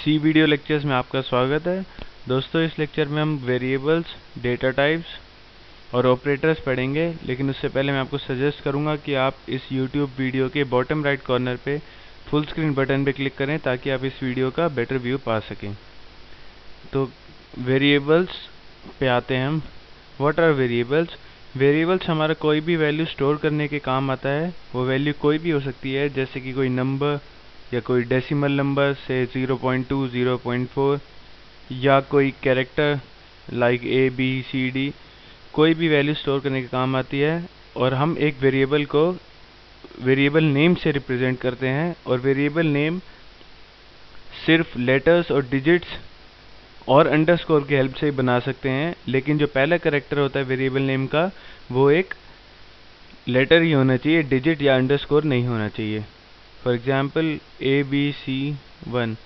सी video lectures में आपका स्वागत है। दोस्तों, इस लेक्चर में हम वेरिएबल्स, डेटा टाइप्स और ऑपरेटर्स पढ़ेंगे, लेकिन उससे पहले मैं आपको सजेस्ट करूंगा कि आप इस यूट्यूब वीडियो के बॉटम राइट कॉर्नर पे फुल स्क्रीन बटन पे क्लिक करें ताकि आप इस वीडियो का बेटर व्यू पा सकें। तो वेरिएबल्स पे आते हैं हम। What are variables? वेरिएबल्स हमारा कोई भी वैल्यू स्टोर करने के काम आता है। वो वैल्यू कोई भी हो सकती है, जैसे कि कोई नंबर या कोई डेसिमल नंबर से 0.2, 0.4 या कोई character like A B C D, कोई भी वैल्यू स्टोर करने के काम आती है। और हम एक वेरिएबल को वेरिएबल नेम से रिप्रेजेंट करते हैं, और वेरिएबल नेम सिर्फ लेटर्स और डिजिट्स और अंडरस्कोर की हेल्प से ही बना सकते हैं। लेकिन जो पहला कैरेक्टर होता है वेरिएबल नेम का, वो एक लेटर ही होना चाहिए, डिजिट या अंडरस्कोर नहीं होना चाहिए। फॉर एग्जाम्पल ABC1,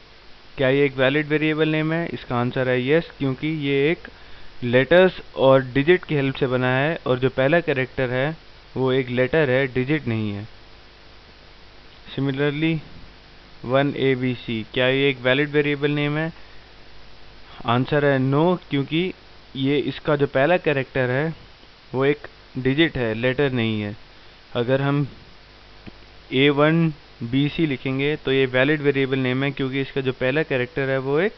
क्या ये एक वैलिड वेरिएबल नेम है? इसका आंसर है यस, क्योंकि ये एक लेटर्स और डिजिट की हेल्प से बना है, और जो पहला कैरेक्टर है वो एक लेटर है, डिजिट नहीं है। सिमिलरली 1ABC, क्या ये एक वैलिड वेरिएबल नेम है? आंसर है नो, क्योंकि ये इसका जो पहला कैरेक्टर है वो एक डिजिट है, लेटर नहीं है। अगर हम A1BC लिखेंगे तो ये वैलिड वेरिएबल नेम है, क्योंकि इसका जो पहला कैरेक्टर है वो एक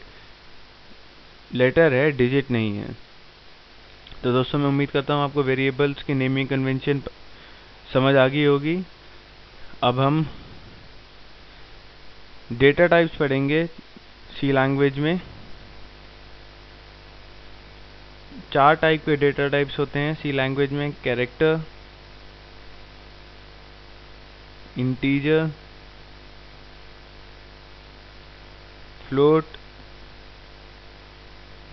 लेटर है, डिजिट नहीं है। तो दोस्तों, मैं उम्मीद करता हूँ आपको वेरिएबल्स की नेमिंग कन्वेंशन समझ आ गई होगी। अब हम डेटा टाइप्स पढ़ेंगे सी लैंग्वेज में। 4 टाइप के डेटा टाइप्स होते हैं सी लैंग्वेज में: कैरेक्टर, इंटीजर, फ्लोट,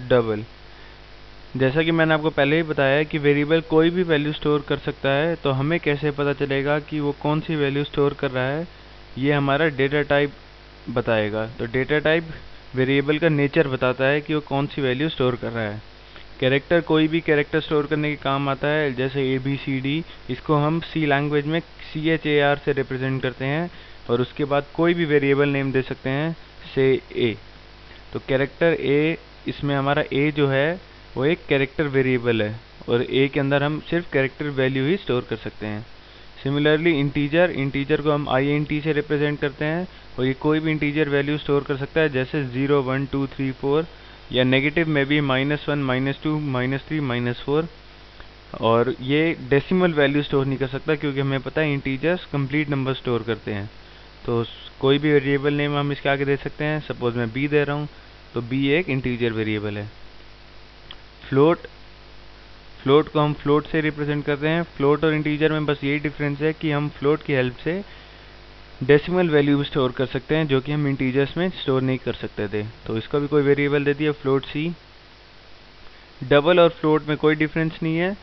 डबल। जैसा कि मैंने आपको पहले ही बताया कि वेरिएबल कोई भी वैल्यू स्टोर कर सकता है, तो हमें कैसे पता चलेगा कि वो कौन सी वैल्यू स्टोर कर रहा है? ये हमारा डेटा टाइप बताएगा। तो डेटा टाइप वेरिएबल का नेचर बताता है कि वो कौन सी वैल्यू स्टोर कर रहा है। कैरेक्टर कोई भी कैरेक्टर स्टोर करने के काम आता है, जैसे ABCD। इसको हम सी लैंग्वेज में CHAR से रिप्रेजेंट करते हैं, और उसके बाद कोई भी वेरिएबल नेम दे सकते हैं, से A। तो कैरेक्टर A, इसमें हमारा A जो है वो एक कैरेक्टर वेरिएबल है, और A के अंदर हम सिर्फ कैरेक्टर वैल्यू ही स्टोर कर सकते हैं। सिमिलरली इंटीजर को हम INT से रिप्रेजेंट करते हैं, और ये कोई भी इंटीजर वैल्यू स्टोर कर सकता है, जैसे 0, 1, 2, 3, 4, या नेगेटिव में भी -1, -2, -3, -4। और ये डेसिमल वैल्यू स्टोर नहीं कर सकता, क्योंकि हमें पता है इंटीजर्स कंप्लीट नंबर स्टोर करते हैं। तो कोई भी वेरिएबल नेम हम इसके आगे दे सकते हैं। सपोज मैं B दे रहा हूँ, तो B एक इंटीजर वेरिएबल है। फ्लोट को हम फ्लोट से रिप्रेजेंट करते हैं। फ्लोट और इंटीजर में बस यही डिफरेंस है कि हम फ्लोट की हेल्प से डेसिमल वैल्यू स्टोर कर सकते हैं, जो कि हम इंटीजर्स में स्टोर नहीं कर सकते थे। तो इसका भी कोई वेरिएबल दे दिया, फ्लोट C। डबल और फ्लोट में कोई डिफरेंस नहीं है,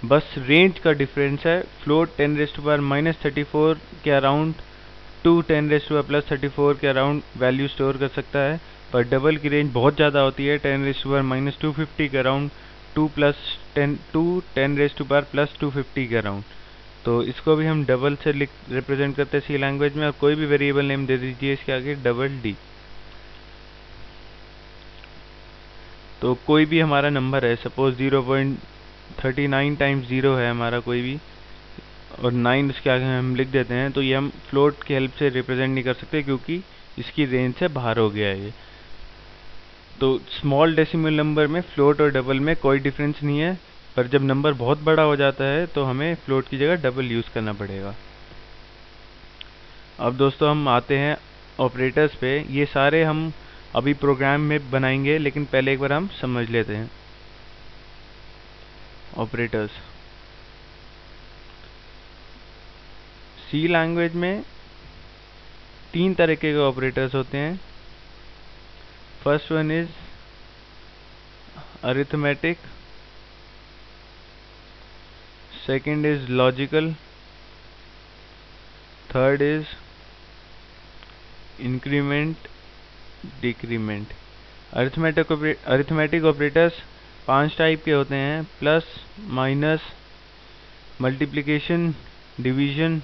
बस रेंज का डिफरेंस है। फ्लोट 10⁻⁻34 के अराउंड टू 10⁻+34 के अराउंड वैल्यू स्टोर कर सकता है, पर डबल की रेंज बहुत ज़्यादा होती है, 10⁻⁻250 के अराउंड, 10⁻+250 के अराउंड। तो इसको भी हम डबल से रिप्रेजेंट करते हैं सी लैंग्वेज में। और कोई भी वेरिएबल नेम दे दीजिए इसके आगे, D। तो कोई भी हमारा नंबर है, सपोज 0.39 टाइम्स 0 है हमारा कोई भी, और 9 इसके आगे हम लिख देते हैं, तो ये हम फ्लोट की हेल्प से रिप्रेजेंट नहीं कर सकते, क्योंकि इसकी रेंज से बाहर हो गया है ये। तो स्मॉल डेसिमल नंबर में फ्लोट और डबल में कोई डिफरेंस नहीं है, पर जब नंबर बहुत बड़ा हो जाता है तो हमें फ्लोट की जगह डबल यूज़ करना पड़ेगा। अब दोस्तों, हम आते हैं ऑपरेटर्स पे। ये सारे हम अभी प्रोग्राम में बनाएंगे, लेकिन पहले एक बार हम समझ लेते हैं ऑपरेटर्स। सी लैंग्वेज में 3 तरीके के ऑपरेटर्स होते हैं। First one is arithmetic, second is logical, third is increment, decrement. Arithmetic operators 5 type के होते हैं: प्लस, माइनस, मल्टीप्लिकेशन, डिवीजन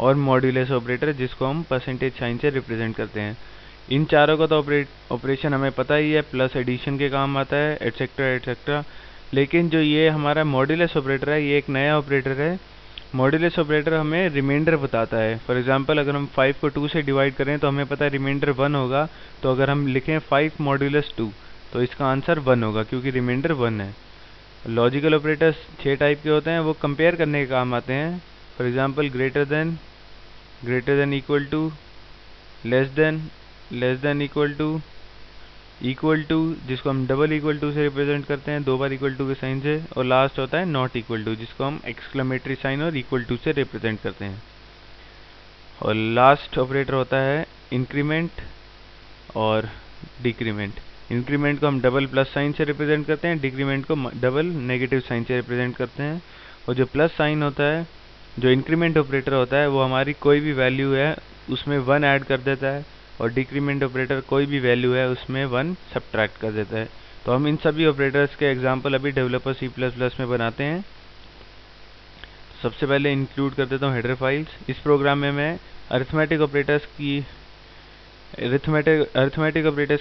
और मॉड्यूलस ऑपरेटर, जिसको हम परसेंटेज साइन से रिप्रेजेंट करते हैं। इन चारों का तो ऑपरेशन हमें पता ही है, प्लस एडिशन के काम आता है, एटसेट्रा एटसेट्रा। लेकिन जो ये हमारा मॉड्यूलस ऑपरेटर है, ये एक नया ऑपरेटर है। मॉड्यूलस ऑपरेटर हमें रिमाइंडर बताता है। फॉर एग्जांपल अगर हम 5 को 2 से डिवाइड करें तो हमें पता है रिमाइंडर 1 होगा। तो अगर हम लिखें 5 मॉड्यूलस 2 तो इसका आंसर 1 होगा, क्योंकि रिमाइंडर 1 है। लॉजिकल ऑपरेटर्स 6 टाइप के होते हैं, वो कंपेयर करने के काम आते हैं। For example greater than, equal to, less than equal to, जिसको हम डबल इक्वल टू से रिप्रेजेंट करते हैं, 2 बार इक्वल टू के साइन से। और लास्ट होता है नॉट इक्वल टू, जिसको हम एक्सक्लेमेटरी साइन और इक्वल टू से रिप्रेजेंट करते हैं। और लास्ट ऑपरेटर होता है इंक्रीमेंट और डिक्रीमेंट। इंक्रीमेंट को हम डबल प्लस साइन से रिप्रेजेंट करते हैं, डिक्रीमेंट को डबल नेगेटिव साइन से रिप्रेजेंट करते हैं। और जो प्लस साइन होता है, जो इंक्रीमेंट ऑपरेटर होता है, वो हमारी कोई भी वैल्यू है उसमें 1 ऐड कर देता है, और डिक्रीमेंट ऑपरेटर कोई भी वैल्यू है उसमें 1 सब्ट्रैक्ट कर देता है। तो हम इन सभी ऑपरेटर्स के एग्जांपल अभी डेवलपर C++ में बनाते हैं। सबसे पहले इंक्लूड कर देता हूँ हेडर फाइल्स। इस प्रोग्राम में मैं अरिथमेटिक ऑपरेटर्स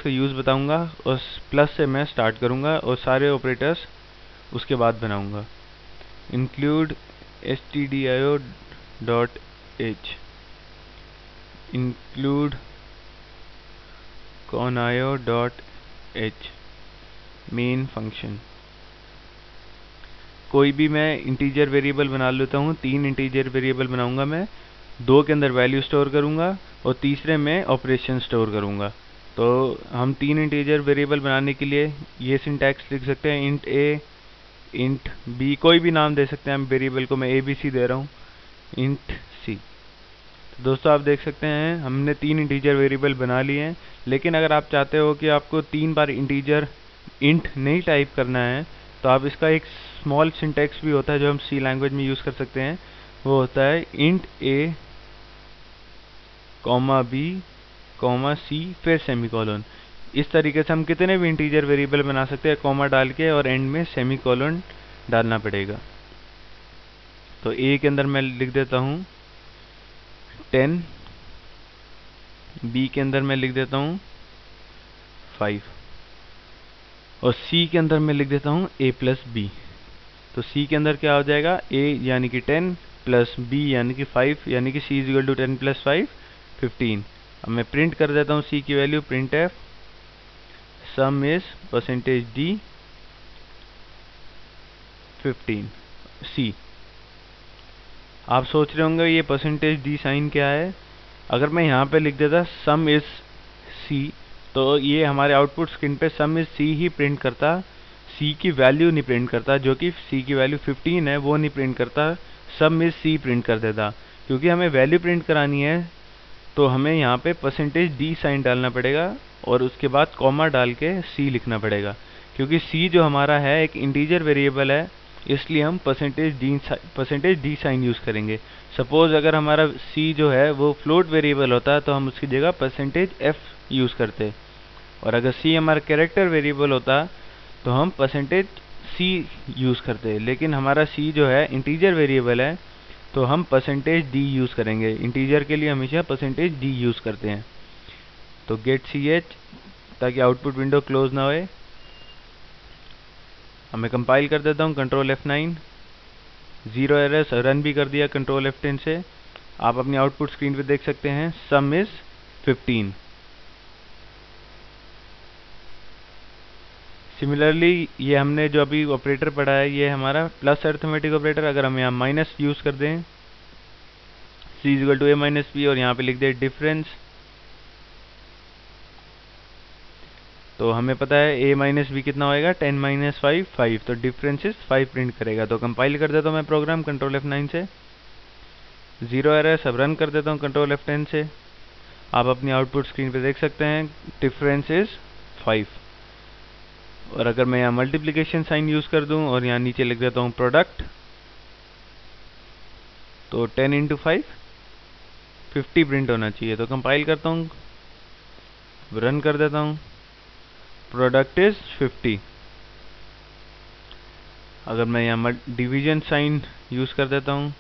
का यूज़ बताऊंगा, और प्लस से मैं स्टार्ट करूंगा और सारे ऑपरेटर्स उसके बाद बनाऊंगा। Include stdio.h, include conio.h, main function. कोई भी मैं इंटीजर वेरिएबल बना लेता हूँ, 3 इंटीजर वेरिएबल बनाऊंगा मैं। 2 के अंदर वैल्यू स्टोर करूंगा और तीसरे में ऑपरेशन स्टोर करूंगा। तो हम 3 इंटीजर वेरिएबल बनाने के लिए ये सिंटैक्स लिख सकते हैं, इंट a, इंट b, कोई भी नाम दे सकते हैं हम वेरिएबल को। मैं abc दे रहा हूँ, इंट c। तो दोस्तों आप देख सकते हैं हमने 3 इंटीजर वेरिएबल बना लिए हैं। लेकिन अगर आप चाहते हो कि आपको 3 बार इंटीजर इंट नहीं टाइप करना है, तो आप इसका एक स्मॉल सिंटैक्स भी होता है जो हम सी लैंग्वेज में यूज़ कर सकते हैं। वो होता है इंट a, b, c, फिर सेमीकोलन। इस तरीके से हम कितने भी इंटीजर वेरिएबल बना सकते हैं, कॉमा डाल के, और एंड में सेमीकोलन डालना पड़ेगा। तो a के अंदर मैं लिख देता हूँ 10, b के अंदर मैं लिख देता हूँ 5, और c के अंदर मैं लिख देता हूँ a प्लस b। तो c के अंदर क्या हो जाएगा, a यानी कि 10 प्लस b यानी कि 5, यानी कि c is equal to 10 plus 5 15। अब मैं प्रिंट कर देता हूँ c की value, print F some is percentage d 15 c। आप सोच रहे होंगे ये परसेंटेज d साइन क्या है। अगर मैं यहाँ पे लिख देता सम इज c, तो ये हमारे आउटपुट स्क्रीन पे सम इज c ही प्रिंट करता, c की वैल्यू नहीं प्रिंट करता। जो कि c की वैल्यू 15 है वो नहीं प्रिंट करता, सम इज c प्रिंट कर देता। क्योंकि हमें वैल्यू प्रिंट करानी है तो हमें यहाँ पे परसेंटेज d साइन डालना पड़ेगा, और उसके बाद कॉमा डाल के c लिखना पड़ेगा। क्योंकि c जो हमारा है एक इंटीजर वेरिएबल है, इसलिए हम परसेंटेज d साइन यूज़ करेंगे। सपोज अगर हमारा c जो है वो फ्लोट वेरिएबल होता तो हम उसकी जगह परसेंटेज f यूज़ करते, और अगर c हमारा कैरेक्टर वेरिएबल होता तो हम परसेंटेज c यूज़ करते। लेकिन हमारा c जो है इंटीजर वेरिएबल है, तो हम परसेंटेज d यूज़ करेंगे। इंटीजर के लिए हमेशा परसेंटेज d यूज़ करते हैं। तो गेट ch, ताकि आउटपुट विंडो क्लोज ना होए। अब मैं कंपाइल कर देता हूँ, कंट्रोल F9, 0 एरर्स, रन भी कर दिया कंट्रोल F10 से। आप अपनी आउटपुट स्क्रीन पे देख सकते हैं सम इज 15। सिमिलरली ये हमने जो अभी ऑपरेटर पढ़ा है ये हमारा प्लस अरिथमेटिक ऑपरेटर। अगर हम यहाँ माइनस यूज़ कर दें, c is equal to a minus b, और यहाँ पे लिख दे डिफरेंस, तो हमें पता है a माइनस बी कितना होएगा, 10 माइनस 5 5, तो डिफरेंस इज 5 प्रिंट करेगा। तो कंपाइल कर देता हूँ मैं प्रोग्राम कंट्रोल F9 से, 0 एरर। सब रन कर देता हूँ कंट्रोल F10 से। आप अपनी आउटपुट स्क्रीन पे देख सकते हैं डिफरेंस इज 5। और अगर मैं यहाँ मल्टीप्लिकेशन साइन यूज़ कर दूँ और यहाँ नीचे लिख देता हूँ प्रोडक्ट, तो 10 इंटू 5 50 प्रिंट होना चाहिए। तो कंपाइल करता हूँ, रन कर देता हूँ, प्रोडक्ट इज 50। अगर मैं यहाँ डिवीजन साइन यूज़ कर देता हूँ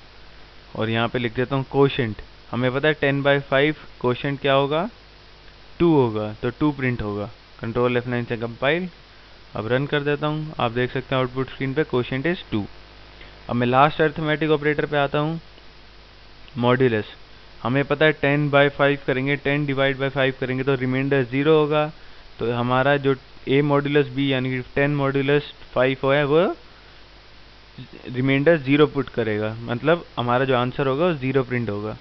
और यहाँ पे लिख देता हूँ कोशेंट, हमें पता है 10/5 कोशेंट क्या होगा, 2 होगा तो 2 प्रिंट होगा। कंट्रोल F9 से कंपाइल, अब रन कर देता हूँ। आप देख सकते हैं आउटपुट स्क्रीन पे क्वोशिएंट इज 2। अब मैं लास्ट अरिथमेटिक ऑपरेटर पे आता हूँ, मॉड्यूलस। हमें पता है 10/5 करेंगे, 10 डिवाइड बाय 5 करेंगे तो रिमाइंडर 0 होगा। तो हमारा जो a मॉड्यूलस b यानी कि 10 मॉड्यूलस 5 है वो रिमाइंडर 0 पुट करेगा, मतलब हमारा जो आंसर होगा वो 0 प्रिंट होगा।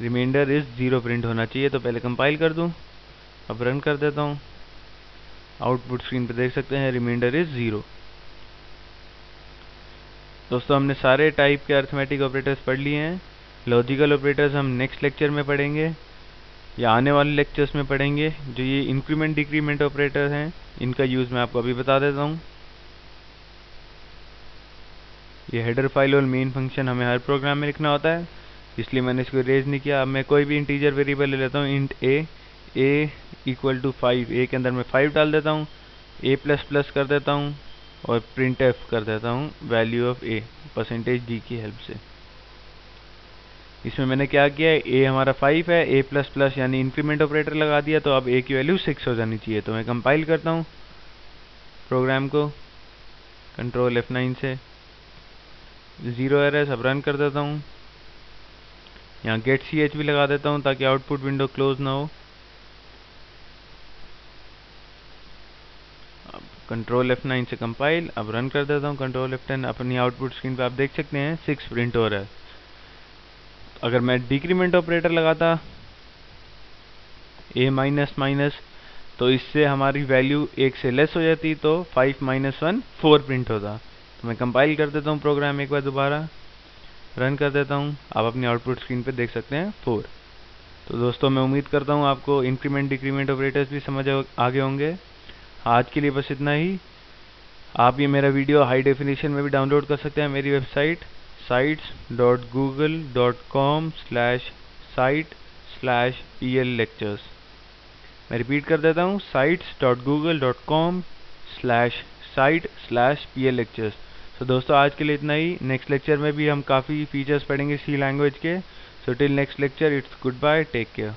रिमाइंडर इज 0 प्रिंट होना चाहिए। तो पहले कंपाइल कर दूं, अब रन कर देता हूँ। आउटपुट स्क्रीन पे देख सकते हैं रिमाइंडर इज 0। दोस्तों हमने सारे टाइप के अरिथमेटिक ऑपरेटर्स पढ़ लिए हैं। लॉजिकल ऑपरेटर्स हम नेक्स्ट लेक्चर में पढ़ेंगे या आने वाले लेक्चर्स में पढ़ेंगे। जो ये इंक्रीमेंट डिक्रीमेंट ऑपरेटर हैं इनका यूज़ मैं आपको अभी बता देता हूँ। ये हेडर फाइल और मेन फंक्शन हमें हर प्रोग्राम में लिखना होता है, इसलिए मैंने इसको इरेज नहीं किया। अब मैं कोई भी इंटीजर वेरिएबल ले लेता हूँ, int a equal to 5, a के अंदर मैं 5 डाल देता हूँ, a++ कर देता हूँ और प्रिंट एफ कर देता हूँ वैल्यू ऑफ a %d की हेल्प से। इसमें मैंने क्या किया है, a हमारा 5 है, a++ यानी इंक्रीमेंट ऑपरेटर लगा दिया, तो अब a की वैल्यू 6 हो जानी चाहिए। तो मैं कंपाइल करता हूँ प्रोग्राम को कंट्रोल F9 से, 0 एरर। अब रन कर देता हूँ। यहाँ गेट ch भी लगा देता हूँ ताकि आउटपुट विंडो क्लोज ना हो। अब कंट्रोल F9 से कंपाइल, अब रन कर देता हूँ कंट्रोल F10। अपनी आउटपुट स्क्रीन पे आप देख सकते हैं 6 प्रिंट हो रहा है। अगर मैं डिक्रीमेंट ऑपरेटर लगाता a तो इससे हमारी वैल्यू 1 से लेस हो जाती, तो 5 - 1 4 प्रिंट होता। तो मैं कंपाइल कर देता हूँ प्रोग्राम एक बार दोबारा, रन कर देता हूँ। आप अपनी आउटपुट स्क्रीन पे देख सकते हैं 4। तो दोस्तों मैं उम्मीद करता हूँ आपको इंक्रीमेंट डिक्रीमेंट ऑपरेटर्स भी समझ आ गए होंगे। आज के लिए बस इतना ही। आप ये मेरा वीडियो हाई डेफिनेशन में भी डाउनलोड कर सकते हैं मेरी वेबसाइट sites.google.com/site/pllectures। मैं रिपीट कर देता हूँ, sites.google.com/site/pllectures। तो दोस्तों आज के लिए इतना ही। नेक्स्ट लेक्चर में भी हम काफ़ी फीचर्स पढ़ेंगे सी लैंग्वेज के। So till next lecture, it's good bye, take care.